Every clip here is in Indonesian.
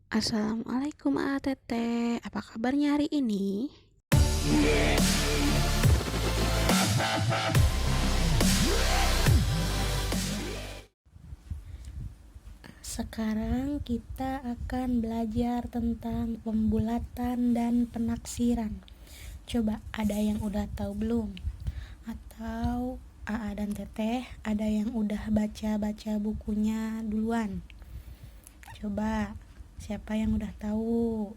Assalamualaikum Teteh, apa kabarnya hari ini? Sekarang kita akan belajar tentang pembulatan dan penaksiran. Coba ada yang udah tahu belum? Atau Aa dan Teteh ada yang udah baca-baca bukunya duluan? Coba, siapa yang udah tahu?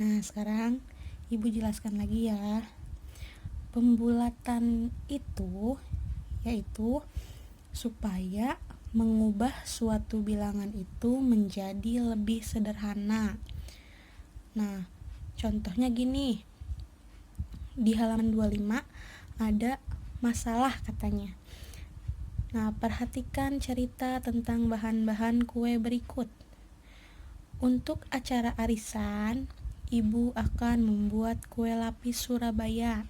Nah, sekarang Ibu jelaskan lagi ya. Pembulatan itu yaitu supaya mengubah suatu bilangan itu menjadi lebih sederhana. Nah, contohnya gini. Di halaman 25 ada masalah katanya. Nah, perhatikan cerita tentang bahan-bahan kue berikut. Untuk acara arisan, Ibu akan membuat kue lapis Surabaya.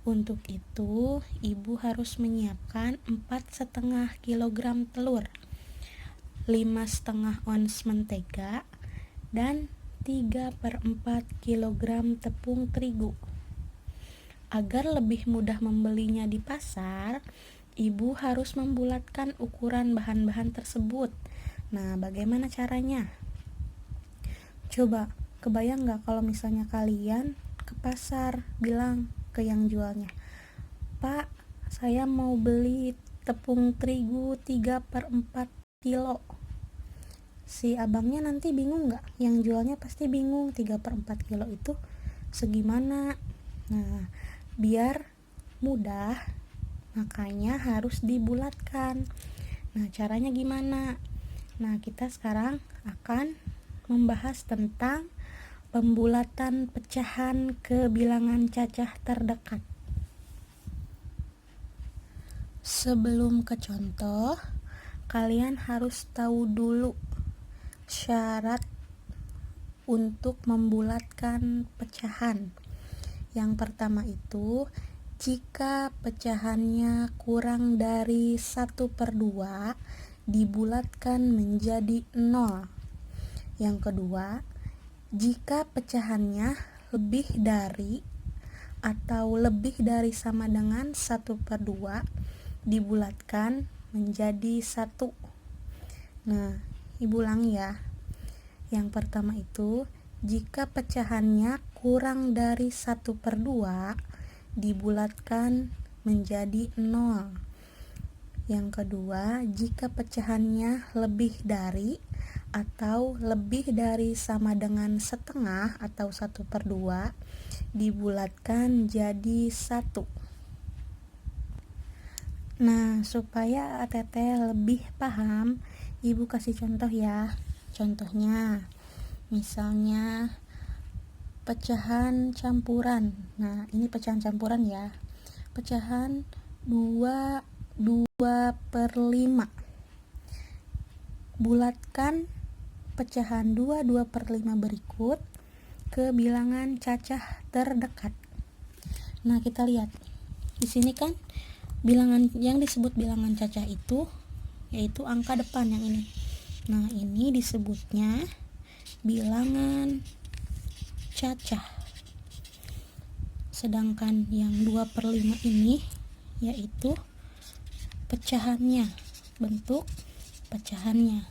Untuk itu, Ibu harus menyiapkan 4,5 kg telur, 5,5 ons mentega, dan 3/4 kg tepung terigu. Agar lebih mudah membelinya di pasar, Ibu harus membulatkan ukuran bahan-bahan tersebut. Nah, bagaimana caranya? Coba, kebayang nggak kalau misalnya kalian ke pasar bilang ke yang jualnya, "Pak, saya mau beli tepung terigu 3/4 kilo." Si abangnya nanti bingung nggak? Yang jualnya pasti bingung, 3/4 kilo itu segimana. Nah, biar mudah, makanya harus dibulatkan. Nah, caranya gimana? Nah, kita sekarang akan membahas tentang pembulatan pecahan ke bilangan cacah terdekat. Sebelum ke contoh, kalian harus tahu dulu syarat untuk membulatkan pecahan. Yang pertama itu, jika pecahannya kurang dari 1/2, dibulatkan menjadi 0. Yang kedua, jika pecahannya lebih dari atau lebih dari sama dengan 1/2, dibulatkan menjadi 1. Nah, Ibu ulangi ya. Yang pertama itu, jika pecahannya kurang dari 1/2, dibulatkan menjadi 0. Yang kedua, jika pecahannya lebih dari atau lebih dari sama dengan setengah atau 1/2, dibulatkan jadi 1. Nah, supaya Teteh lebih paham, Ibu kasih contoh ya. Contohnya, misalnya pecahan campuran. Nah, ini pecahan campuran ya. Pecahan 2/5. Bulatkan pecahan 2/5 berikut ke bilangan cacah terdekat. Nah, kita lihat. Di sini kan bilangan yang disebut bilangan cacah itu yaitu angka depan yang ini. Nah, ini disebutnya bilangan cacah. Sedangkan yang 2/5 ini yaitu pecahannya, bentuk pecahannya.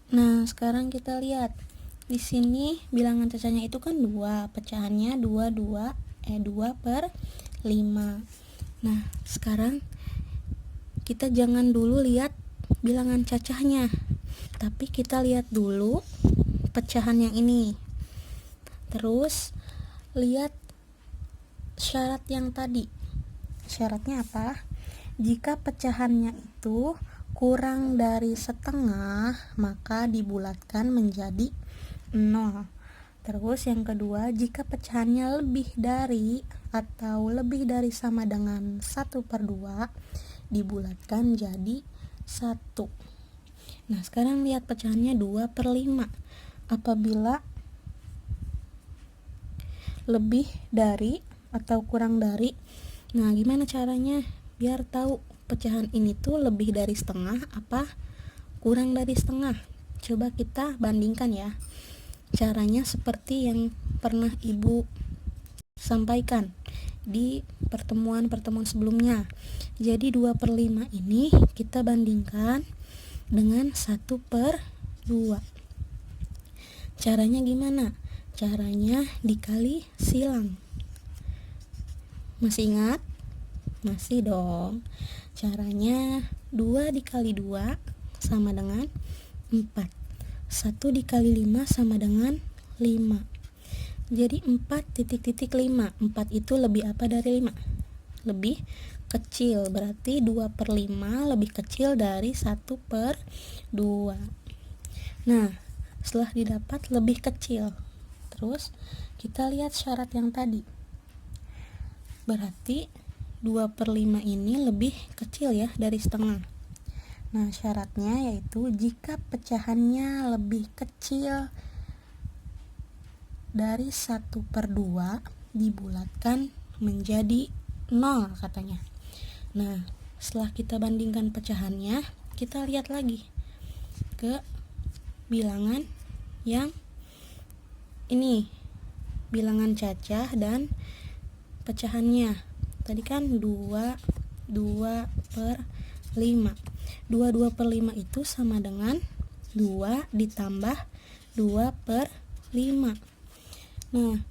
Nah, sekarang kita lihat. Di sini bilangan cacahnya itu kan 2, pecahannya 2/5. Nah, sekarang kita jangan dulu lihat bilangan cacahnya, tapi kita lihat dulu pecahan yang ini. Terus lihat syarat yang tadi. Syaratnya apa? Jika pecahannya itu kurang dari setengah, maka dibulatkan menjadi 0. Terus yang kedua, jika pecahannya lebih dari atau lebih dari sama dengan 1/2, dibulatkan jadi 1. Nah, sekarang lihat pecahannya 2/5. Apabila lebih dari atau kurang dari, nah gimana caranya biar tahu pecahan ini tuh lebih dari setengah apa kurang dari setengah. Coba kita bandingkan ya. Caranya seperti yang pernah Ibu sampaikan di pertemuan-pertemuan sebelumnya. Jadi 2/5 ini kita bandingkan dengan 1/2. Caranya gimana? Caranya dikali silang. Masih ingat? Masih dong. Caranya 2 dikali 2 sama dengan 4. 1 dikali 5 sama dengan 5. Jadi 4,5. 4 itu lebih apa dari 5? Lebih kecil. Berarti 2/5 lebih kecil dari 1/2. Nah, setelah didapat lebih kecil, terus kita lihat syarat yang tadi. Berarti 2/5 ini lebih kecil ya dari setengah. Nah, syaratnya yaitu jika pecahannya lebih kecil dari 1/2 dibulatkan menjadi 0 katanya. Nah, setelah kita bandingkan pecahannya, kita lihat lagi ke bilangan yang ini, bilangan cacah dan pecahannya. Tadi kan 2/5. 2/5 itu sama dengan 2 ditambah 2/5. Nah,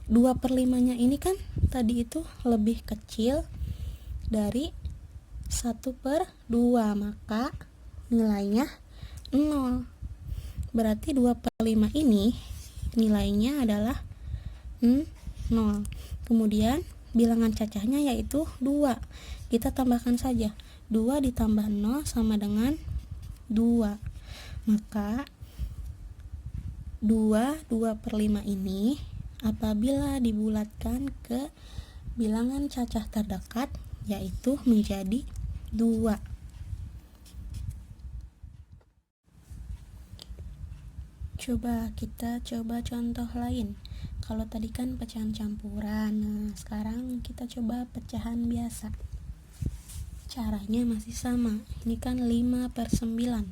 2/5-nya ini kan tadi itu lebih kecil dari 1/2, maka nilainya 0. Berarti 2/5 ini nilainya adalah 0. Kemudian bilangan cacahnya yaitu 2. Kita tambahkan saja. 2 ditambah 0 sama dengan 2. Maka 2/5 ini apabila dibulatkan ke bilangan cacah terdekat yaitu menjadi 2. Kita coba contoh lain. Kalau tadi kan pecahan campuran, nah sekarang kita coba pecahan biasa. Caranya masih sama. Ini kan 5/9.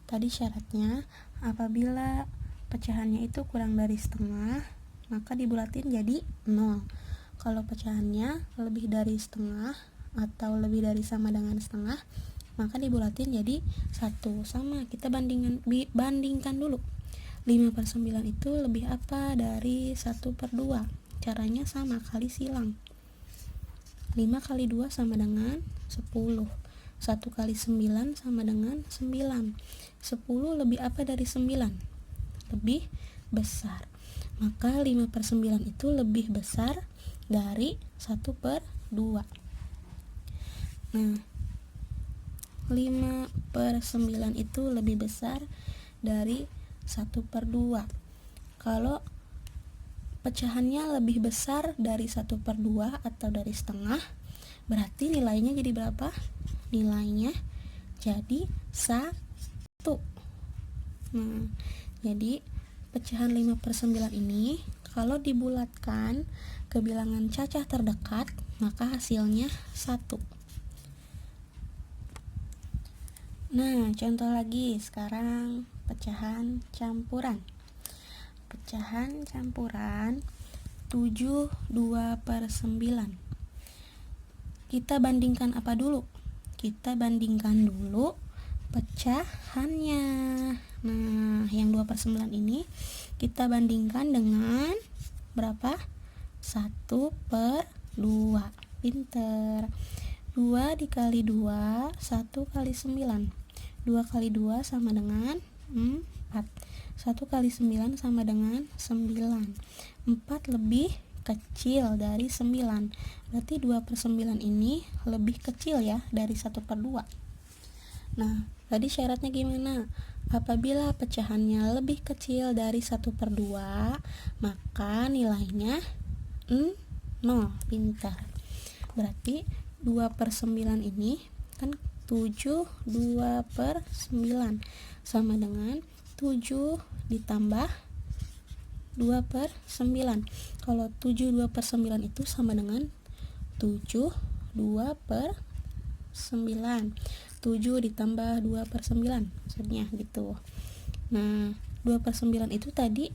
Tadi syaratnya apabila pecahannya itu kurang dari setengah, maka dibulatin jadi 0. Kalau pecahannya lebih dari setengah atau lebih dari sama dengan setengah, maka dibulatin jadi 1. Sama, kita bandingkan dulu. 5/9 itu lebih apa dari 1/2? Caranya sama, kali silang. 5 kali 2 sama dengan 10. 1 kali 9 sama dengan 9. 10 lebih apa dari 9? Lebih besar. Maka 5/9 itu lebih besar dari 1/2. Nah, 5/9 itu lebih besar dari 1/2. Kalau pecahannya lebih besar dari 1/2 atau dari setengah, berarti nilainya jadi berapa? Nilainya jadi 1. Nah, jadi pecahan 5/9 ini kalau dibulatkan ke bilangan cacah terdekat, maka hasilnya 1. Nah, contoh lagi sekarang pecahan campuran. Pecahan campuran 7 2/9. Kita bandingkan apa dulu? Kita bandingkan dulu pecahannya. Nah, yang 2/9 ini kita bandingkan dengan berapa? 1/2. Pinter. 2 dikali 2, 1 kali 9. 2 kali 2 sama dengan 4. 1 kali 9 sama dengan 9. 4 lebih kecil dari 9. Berarti 2/9 ini lebih kecil ya dari 1/2. Nah, tadi syaratnya gimana? Apabila pecahannya lebih kecil dari 1/2, maka nilainya 0. Pintar. Berarti 2/9 ini kan 7 2/9 sama dengan 7 ditambah 2/9. Kalau 7 2/9 itu sama dengan 7 2/9. 7 ditambah 2/9 maksudnya gitu. Nah 2/9 itu tadi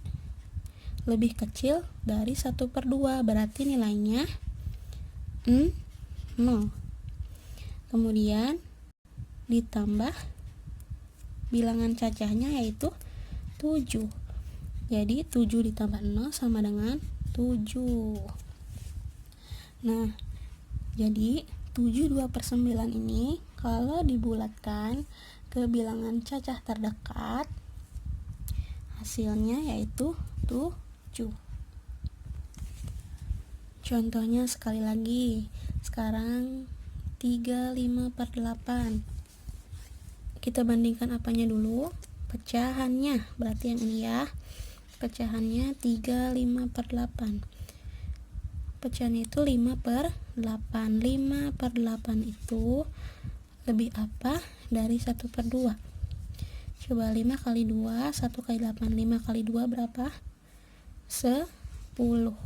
lebih kecil dari 1/2, berarti nilainya 0. Kemudian ditambah bilangan cacahnya yaitu 7. Jadi 7 ditambah 0 sama dengan 7. Nah, jadi 7 2/9 ini kalau dibulatkan ke bilangan cacah terdekat, hasilnya yaitu 7. Contohnya sekali lagi, sekarang 35/8. Kita bandingkan apanya dulu? Pecahannya, berarti yang ini ya. Pecahannya 35/8. Pecahannya itu 5/8. 5/8 itu lebih apa dari 1/2? Coba 5 kali 2, 1 kali 8. 5 kali 2 berapa? 10.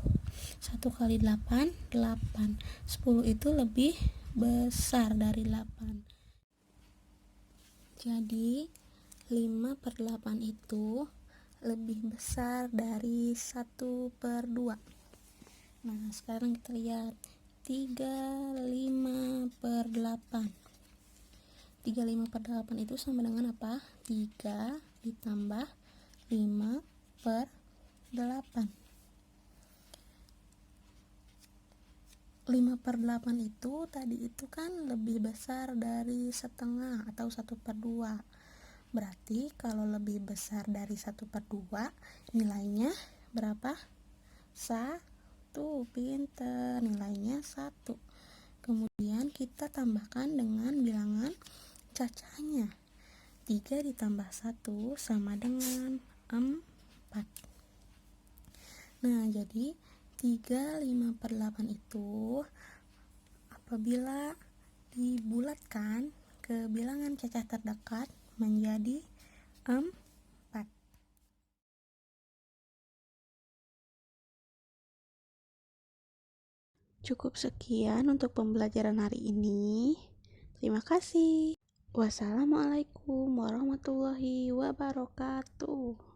1 kali 8, 8. 10 itu lebih besar dari 8. Jadi 5/8 itu lebih besar dari 1/2. Nah sekarang kita lihat 35/8. 35/8 itu sama dengan apa? 3 ditambah 5/8. 5/8 itu tadi itu kan lebih besar dari setengah atau 1/2. Berarti kalau lebih besar dari 1/2 nilainya berapa? 1. Pinter, nilainya 1. Kemudian kita tambahkan dengan bilangan cacahnya. 3 ditambah 1 sama dengan 4. Nah jadi 35/8 itu apabila dibulatkan ke bilangan cacah terdekat menjadi 4. Cukup sekian untuk pembelajaran hari ini. Terima kasih. Wassalamualaikum warahmatullahi wabarakatuh.